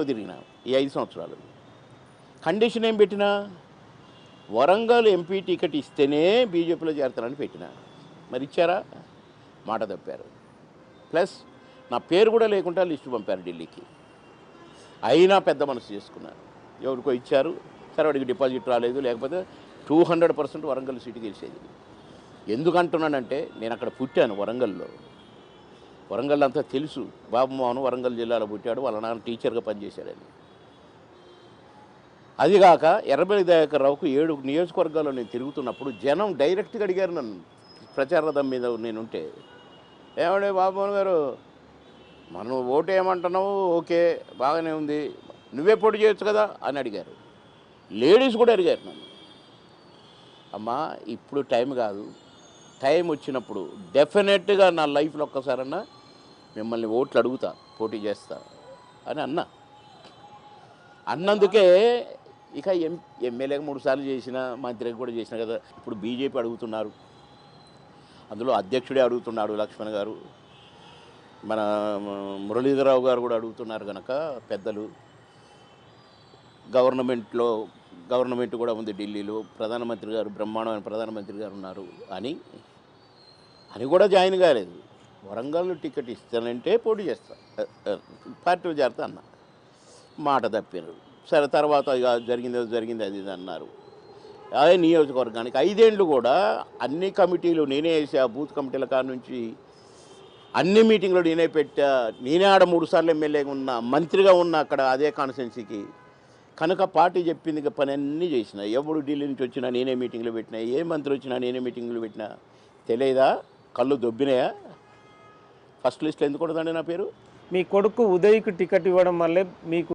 తిరిగిన ఈ 5 సంవత్సరాలు. కండిషన్ ఏం పెట్టినా, వరంగల్ ఎంపీ టికెట్ ఇస్తేనే బీజేపీలో చేరతానని పెట్టిన. మరి ఇచ్చారా? మాట తప్పారు. ప్లస్ నా పేరు కూడా లేకుండా లిస్టు పంపారు ఢిల్లీకి. అయినా పెద్ద మనసు చేసుకున్నారు. ఎవరికో ఇచ్చారు, సరే వాడికి డిపాజిట్ రాలేదు, లేకపోతే 200% వరంగల్ సీటు గెలిచేది. ఎందుకంటున్నానంటే నేను అక్కడ పుట్టాను వరంగల్లో. వరంగల్ అంతా తెలుసు. బాబుమోహన్ వరంగల్ జిల్లాలో పుట్టాడు, వాళ్ళ నాన్న టీచర్గా పనిచేశాడని. అదిగాక ఎర్రబెల్లి దయాకర్ రావుకు 7 నియోజకవర్గాల్లో నేను తిరుగుతున్నప్పుడు జనం డైరెక్ట్గా అడిగారు నన్ను, ప్రచార రథం మీద నేనుంటే, ఏమండే బాబుమోహన్ గారు, మనం ఓటు ఏమంటున్నావు, ఓకే బాగానే ఉంది, నువ్వే పోటీ చేయొచ్చు కదా అని అడిగారు. లేడీస్ కూడా అడిగారు నన్ను. అమ్మా ఇప్పుడు టైం కాదు, టైం వచ్చినప్పుడు డెఫినెట్గా నా లైఫ్లో ఒక్కసారన్నా మిమ్మల్ని ఓట్లు అడుగుతా, పోటీ చేస్తా అని అన్నందుకే ఇక ఎమ్మెల్యేగా 3 సార్లు చేసిన, మంత్రిగా కూడా చేసిన కదా. ఇప్పుడు బీజేపీ అడుగుతున్నారు, అందులో అధ్యక్షుడే అడుగుతున్నాడు లక్ష్మణ్ గారు, మన మురళీధరరావు గారు కూడా అడుగుతున్నారు కనుక పెద్దలు. గవర్నమెంట్ కూడా ఉంది ఢిల్లీలో, ప్రధానమంత్రి గారు, బ్రహ్మాండమైన ప్రధానమంత్రి గారు ఉన్నారు అని కూడా జాయిన్ కాలేదు. వరంగల్ టికెట్ ఇస్తానంటే పోటీ చేస్తా, పార్టీలో చేరతా అన్న. మాట తప్పారు. సరే తర్వాత ఇక జరిగింది అది ఇది అన్నారు. అదే నియోజకవర్గానికి 5 ఏళ్ళు కూడా అన్ని కమిటీలు నేనే వేసా. బూత్ కమిటీల కాడ నుంచి అన్ని మీటింగ్లు నేనే పెట్టా. నేనే ఆడ 3 సార్లు ఎమ్మెల్యేగా ఉన్నా, మంత్రిగా ఉన్నా అక్కడ అదే కాన్స్టిట్యున్సీకి. కనుక పార్టీ చెప్పింది పని అన్నీ చేసిన. ఎవడు ఢిల్లీ నుంచి వచ్చినా నేనే మీటింగ్లు పెట్టినా, ఏ మంత్రి వచ్చినా నేనే మీటింగ్లు పెట్టినా. తెలియదా? కళ్ళు దొబ్బినాయా? ఫస్ట్ లిస్ట్లో ఎందుకు ఉండదండి నా పేరు? మీ కొడుకు ఉదయ్కి టికెట్ ఇవ్వడం వల్లే మీకు